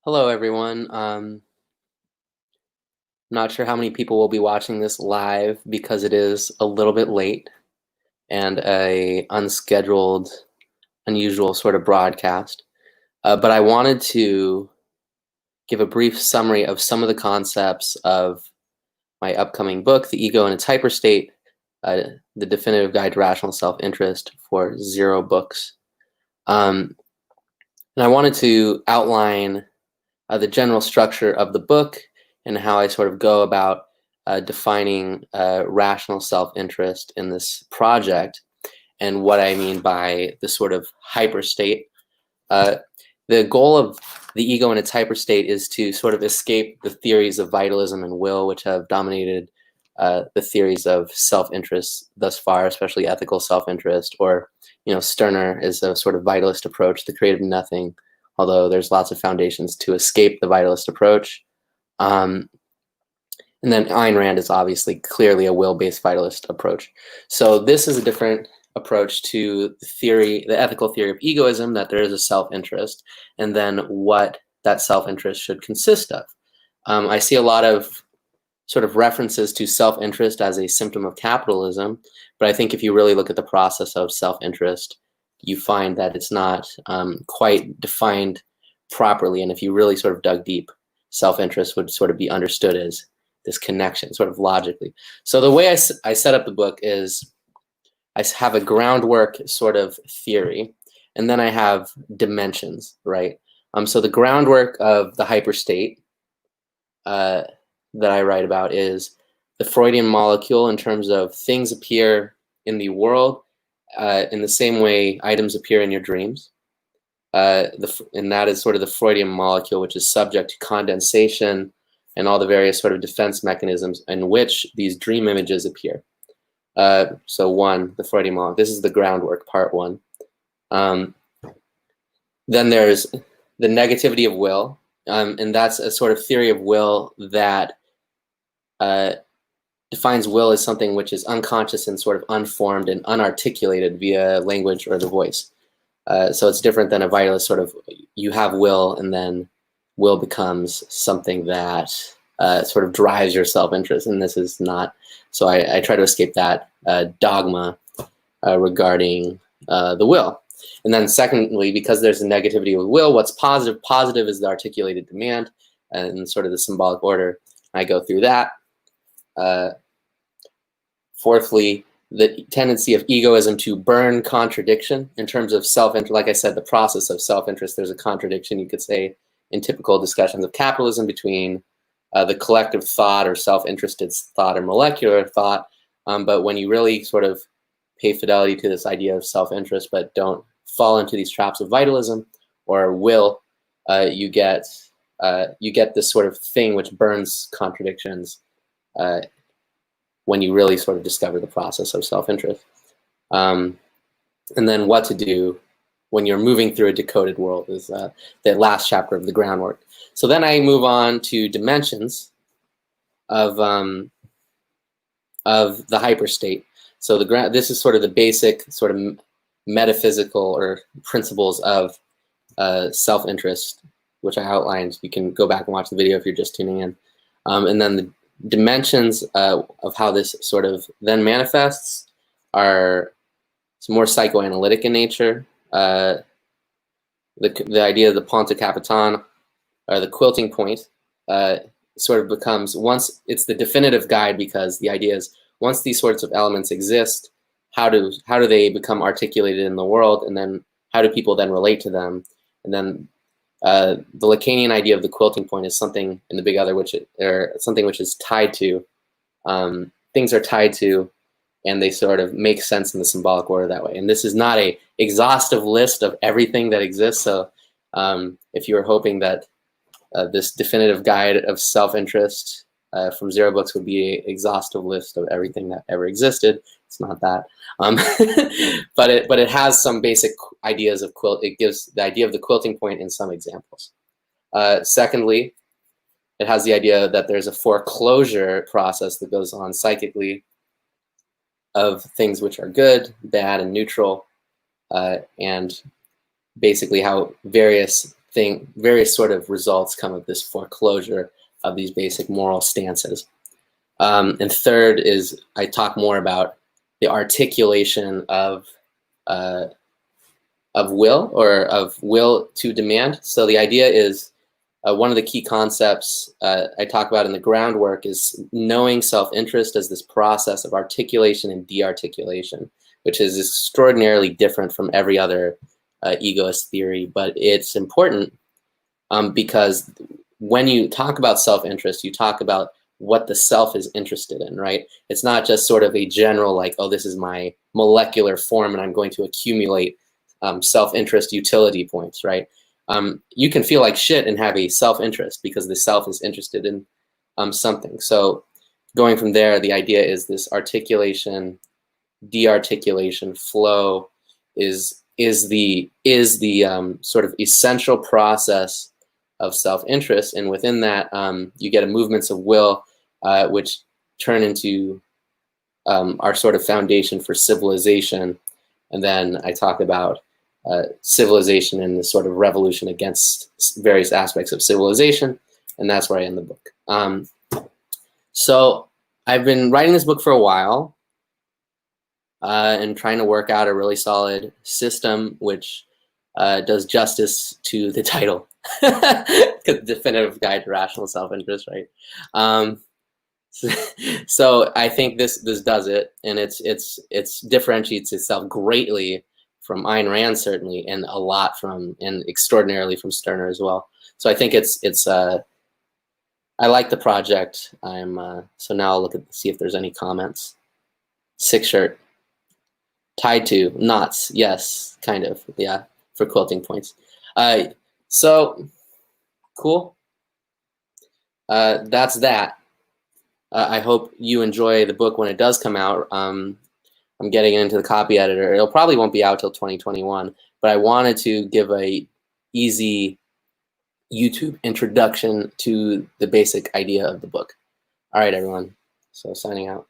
Hello, everyone. Not sure how many people will be watching this live because it is a little bit late and a unscheduled, unusual sort of broadcast. But I wanted to give a brief summary of some of the concepts of my upcoming book, The Ego in its Hyperstate, The Definitive Guide to Rational Self-Interest for Zero Books. And I wanted to outline the general structure of the book and how I sort of go about defining rational self-interest in this project and what I mean by the sort of hyperstate. The goal of the ego in its hyperstate is to sort of escape the theories of vitalism and will, which have dominated the theories of self-interest thus far, especially ethical self-interest, or Stirner is a sort of vitalist approach, the creative nothing, although there's lots of foundations to escape the vitalist approach. And then Ayn Rand is obviously clearly a will-based vitalist approach. So this is a different approach to the theory, the ethical theory of egoism, that there is a self-interest, and then what that self-interest should consist of. I see a lot of sort of references to self-interest as a symptom of capitalism, but I think if you really look at the process of self-interest, you find that it's not quite defined properly. And if you really sort of dug deep, self-interest would sort of be understood as this connection, sort of logically. So the way I set up the book is I have a groundwork sort of theory, and then I have dimensions, right? So the groundwork of the hyperstate that I write about is the Freudian molecule, in terms of things appear in the world in the same way items appear in your dreams. And that is sort of the Freudian molecule, which is subject to condensation and all the various sort of defense mechanisms in which these dream images appear. So one, the Freudian molecule. This is the groundwork, part one. Then there's the negativity of will, and that's a sort of theory of will that defines will as something which is unconscious and sort of unformed and unarticulated via language or the voice. So it's different than a vitalist sort of, you have will and then will becomes something that sort of drives your self-interest, and this is not. So I try to escape that dogma regarding the will. And then secondly, because there's a negativity of will, what's positive? Positive is the articulated demand and sort of the symbolic order. I go through that. Fourthly, the tendency of egoism to burn contradiction in terms of self-interest. Like I said, the process of self-interest, there's a contradiction, you could say, in typical discussions of capitalism between the collective thought or self-interested thought or molecular thought. But when you really sort of pay fidelity to this idea of self-interest but don't fall into these traps of vitalism or will, you get this sort of thing which burns contradictions when you really sort of discover the process of self-interest. And then what to do when you're moving through a decoded world is the last chapter of the groundwork. So then I move on to dimensions of the hyperstate. So this is sort of the basic sort of metaphysical or principles of self-interest, which I outlined. You can go back and watch the video if you're just tuning in. And then the dimensions of how this sort of then manifests are more psychoanalytic in nature. The idea of the Ponte Capitan, or the quilting point, sort of becomes, once it's the definitive guide, because the idea is once these sorts of elements exist, how do they become articulated in the world, and then how do people then relate to them? And then the Lacanian idea of the quilting point is something in the big other, something which is tied to, things are tied to, and they sort of make sense in the symbolic order that way. And this is not a exhaustive list of everything that exists. So if you were hoping that this definitive guide of self-interest from Zero Books would be an exhaustive list of everything that ever existed, it's not that. But it has some basic ideas of quilt. It gives the idea of the quilting point in some examples. Secondly, it has the idea that there's a foreclosure process that goes on psychically of things which are good, bad, and neutral, and basically how various various sort of results come of this foreclosure of these basic moral stances. And third is I talk more about the articulation of will, or of will to demand. So the idea is one of the key concepts I talk about in the groundwork is knowing self-interest as this process of articulation and de-articulation, which is extraordinarily different from every other egoist theory, but it's important because when you talk about self-interest, you talk about what the self is interested in, right? It's not just sort of a general like, oh, this is my molecular form and I'm going to accumulate self-interest utility points, right? You can feel like shit and have a self-interest because the self is interested in something. So going from there, the idea is this articulation, de-articulation flow is the sort of essential process of self-interest, and within that you get movements of will which turn into our sort of foundation for civilization. And then I talk about civilization and the sort of revolution against various aspects of civilization, and that's where I end the book. So I've been writing this book for a while and trying to work out a really solid system which does justice to the title. Definitive Guide to Rational Self-Interest, right? So I think this does it, and it's differentiates itself greatly from Ayn Rand, certainly, and a lot from, and extraordinarily from Stirner as well. So I think it's I like the project. So now I'll see if there's any comments. Sick shirt. Tied to knots. Yes, kind of. Yeah, for quilting points. So cool. That's that. I hope you enjoy the book when it does come out. I'm getting it into the copy editor. It'll probably won't be out till 2021, but I wanted to give a easy YouTube introduction to the basic idea of the book. All right, everyone. So signing out.